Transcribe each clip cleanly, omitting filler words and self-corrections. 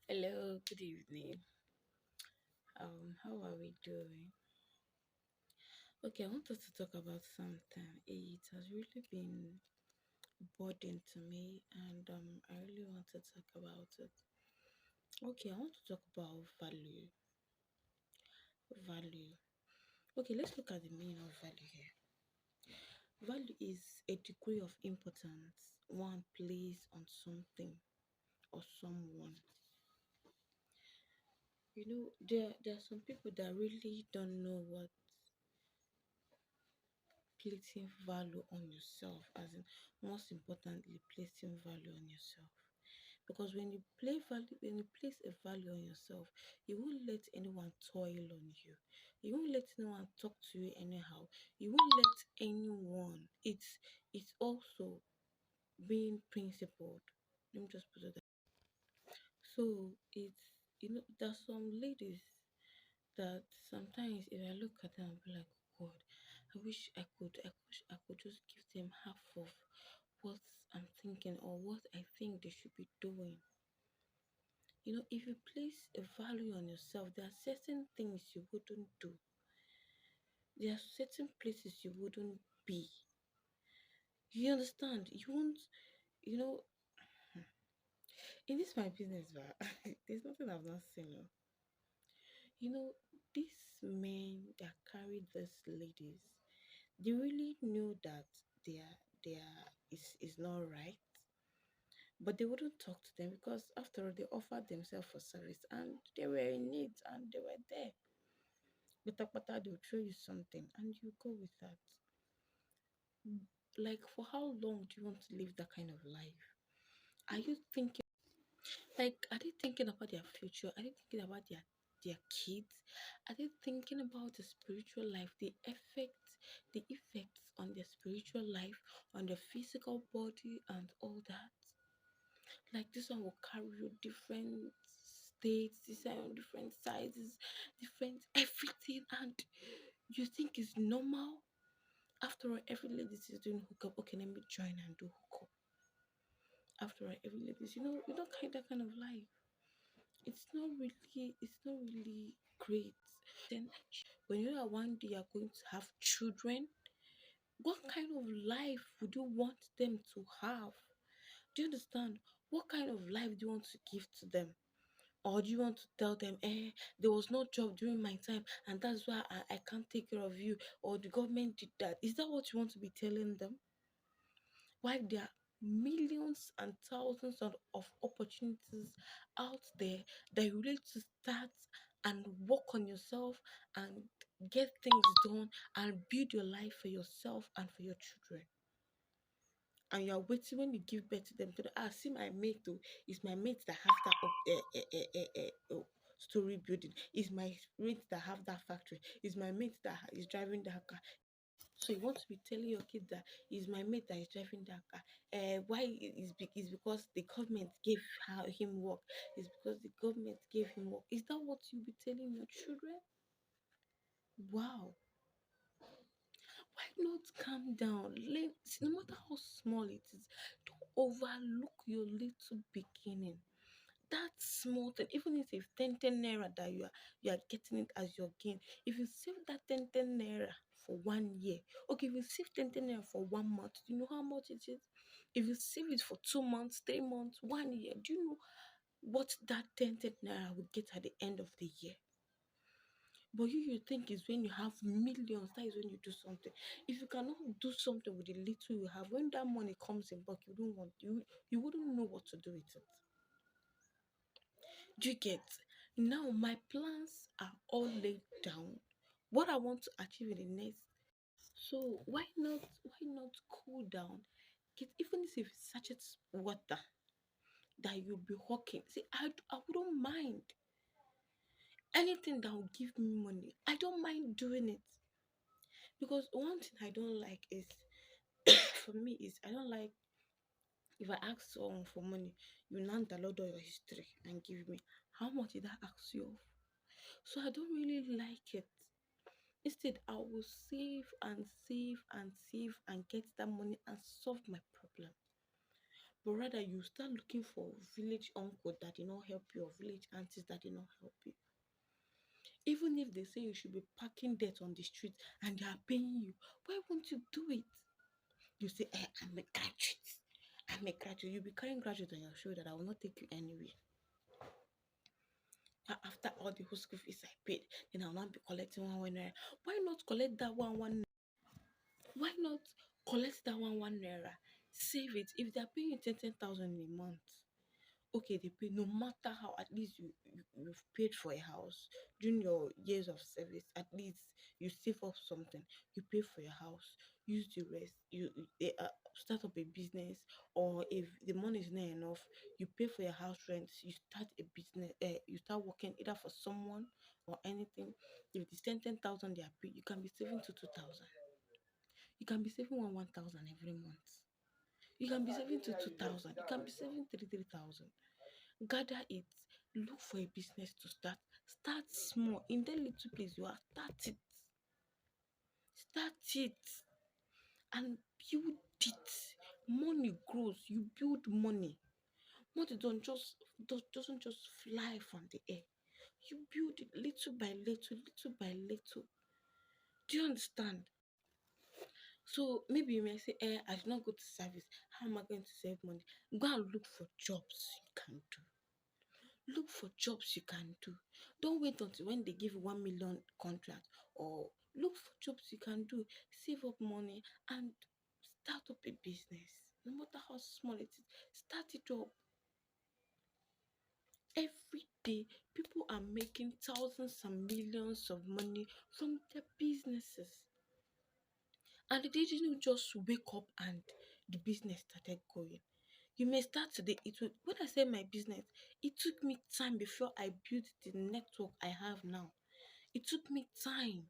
Hello, good evening. How are we doing? Okay, I want us to talk about something. It has really been a burden to me, and I really want to talk about it. Okay, I want to talk about value. Value. Okay, let's look at the meaning of value here. Value is a degree of importance one places on something or someone. There are some people that really don't know what placing value on yourself, as in most importantly placing value on yourself, because when you place a value on yourself, you won't let anyone toil on you, you won't let anyone talk to you anyhow, you won't let anyone it's also being principled. Let me just put it that. So it's, there's some ladies that sometimes if I look at them, I'll be like, "Oh God, I could just give them half of what I'm thinking or what I think they should be doing." If you place a value on yourself, there are certain things you wouldn't do. There are certain places you wouldn't be. You understand? You won't, you know, in this my business, but there's nothing I've not seen. You know, these men that carry these ladies, they really knew that their is not right, but they wouldn't talk to them because after all they offered themselves for service and they were in need and they were there. But they'll throw you something and you go with that. Like, for how long do you want to live that kind of life? Are you thinking, like, are they thinking about their future? Are they thinking about their kids? Are they thinking about the spiritual life, the effects on their spiritual life, on their physical body and all that? Like, this one will carry you different states, this one different sizes, different everything, and you think it's normal. After all, every lady is doing hookup. Okay, let me join and do hookup. After all, every lady is, you don't carry that kind of life. It's not really great. Then when you know that one day you're going to have children, what kind of life would you want them to have? Do you understand? What kind of life do you want to give to them? Or do you want to tell them, there was no job during my time and that's why I can't take care of you, or the government did that? Is that what you want to be telling them? Why there are millions and thousands of opportunities out there that you need to start and work on yourself and get things done and build your life for yourself and for your children. And you're waiting when you give birth to them to see my mate though, it's my mate that have that story building, it's my mate that have that factory, it's my mate that is driving that car. So you want to be telling your kid that it's my mate that is driving that car. Why is because the government gave him work. It's because the government gave him work. Is that what you'll be telling your children? Wow. Why not calm down? No matter how small it is, don't overlook your little beginning. That small thing, even if it's 10 naira that you are getting it as your gain. If you save that 10 naira for 1 year, okay, if you save 10 naira for 1 month, do you know how much it is? If you save it for 2 months, 3 months, 1 year, do you know what that 10 naira would get at the end of the year? But you think is when you have millions, that is when you do something. If you cannot do something with the little you have, when that money comes in bulk, you wouldn't know what to do with it. Do you get? Now my plans are all laid down. What I want to achieve in the next. So why not cool down? Get, even if it's sachet water that you'll be hawking. See, I wouldn't mind anything that will give me money. I don't mind doing it. Because one thing I don't like is for me is I don't like if I ask someone for money, you now download all your history and give me. How much did I ask you of? So I don't really like it. Instead, I will save and save and save and get that money and solve my problem. but rather you start looking for village uncle that did not help you or village aunties that did not help you. Even if they say you should be parking dirt on the street and they are paying you, why won't you do it? You say, I'm a graduate. I'm a graduate. You'll be carrying graduate on your shoulder that will not take you anywhere. After all the whole school fees I paid, then I'll not be collecting one naira. Why not collect that one? Why not collect that one naira? Save it. If they're paying you 10,000 a month, okay, they pay no matter how, at least you've paid for a house during your years of service, at least you save up something, you pay for your house, use the rest, start up a business, or if the money is not enough, you pay for your house rent, you start a business, you start working either for someone or anything. If it's 10,000 they are paid, you can be saving to 2,000. You can be saving 1,000 every month. You can be saving to 2,000. You can be saving 3,000. Gather it. Look for a business to start. Start small. In that little place you are, start it. Start it and build it. Money grows. You build money. Money doesn't just fly from the air. You build it little by little, little by little. Do you understand? So maybe you may say, I should not go to service. How am I going to save money? Go and look for jobs you can do. Look for jobs you can do. Don't wait until when they give 1 million contract, or look for jobs you can do. Save up money and start up a business. No matter how small it is, start it up. Every day, people are making thousands and millions of money from their businesses. And they didn't just wake up and the business started going. You may start today. When I say my business, it took me time before I built the network I have now. It took me time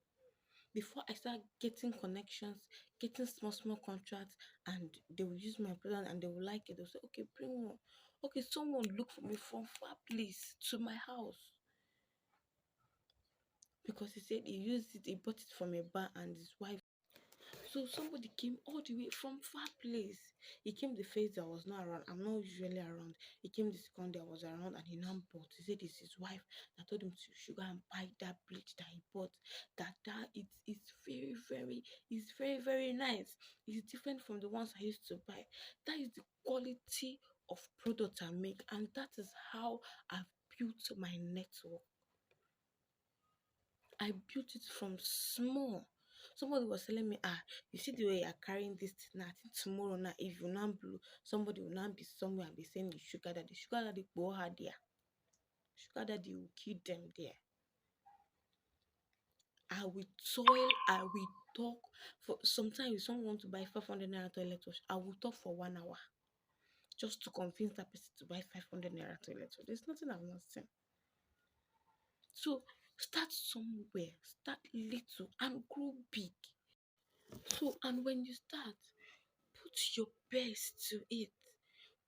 before I start getting connections, getting small contracts, and they will use my product and they will like it. They'll say, okay, bring one. Okay, someone look for me from far place to my house. Because he said he bought it from a bar and his wife. So somebody came all the way from far place. He came the first day I was not around. I'm not usually around. He came the second day I was around and he now bought. He said it's his wife that told him to should go and buy that bleach that he bought. It's very nice. It's different from the ones I used to buy. That is the quality of product I make, and that is how I've built my network. I built it from small. Somebody was telling me, you see the way you're carrying this thing now, I think tomorrow now, if you now blow, somebody will now be somewhere and be saying the sugar daddy. Sugar daddy go her there. Sugar daddy will kill them there. I will toil, I will talk. For sometimes if someone wants to buy 500 naira toilet wash, I will talk for 1 hour just to convince that person to buy 500 naira toilet wash. There's nothing I've not seen. So start somewhere, start little and grow big. So, and when you start, put your best to it.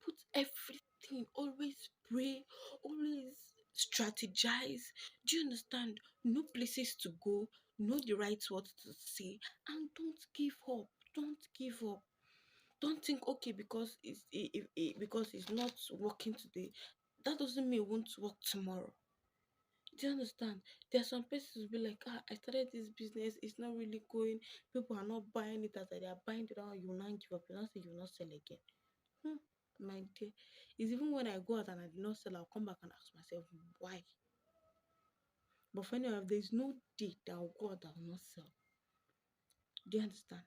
Put everything. Always pray. Always strategize. Do you understand? Know places to go. Know the right words to say. And don't give up. Don't give up. Don't think, okay, because because it's not working today, that doesn't mean it won't work tomorrow. Do you understand? There are some places will be like, I started this business, it's not really going, people are not buying it as they are buying it now, you will not give up, you will not say you will not sell again. My dear, it's even when I go out and I do not sell, I'll come back and ask myself why. But funny enough, there's no day that I'll go out that will not sell. Do you understand?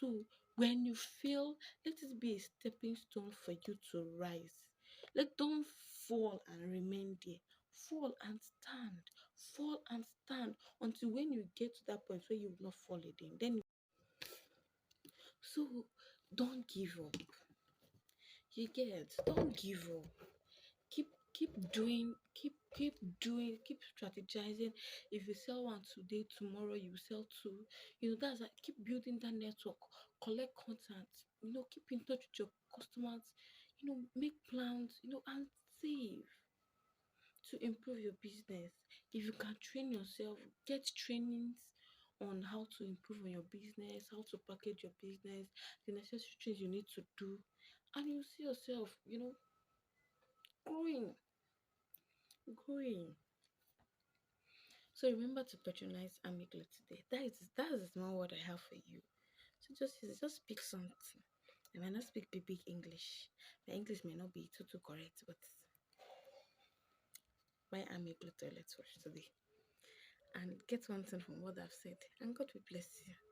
So when you fail, let it be a stepping stone for you to rise. Don't fall and remain there. Fall and stand. Fall and stand until when you get to that point where you will not fall again. So don't give up. You get, don't give up. Keep doing, keep strategizing. If you sell one today, tomorrow you sell two. That's like, keep building that network, collect contacts, keep in touch with your customers, make plans, and save to improve your business. If you can train yourself, get trainings on how to improve on your business, how to package your business, the necessary things you need to do, and you see yourself, growing, growing. So remember to patronize Amiglet today. That is the small word I have for you. So just speak something. I might not speak big English. My English may not be too correct, but buy Amiglet toilet wash today and get one thing from what I've said, and God will bless you.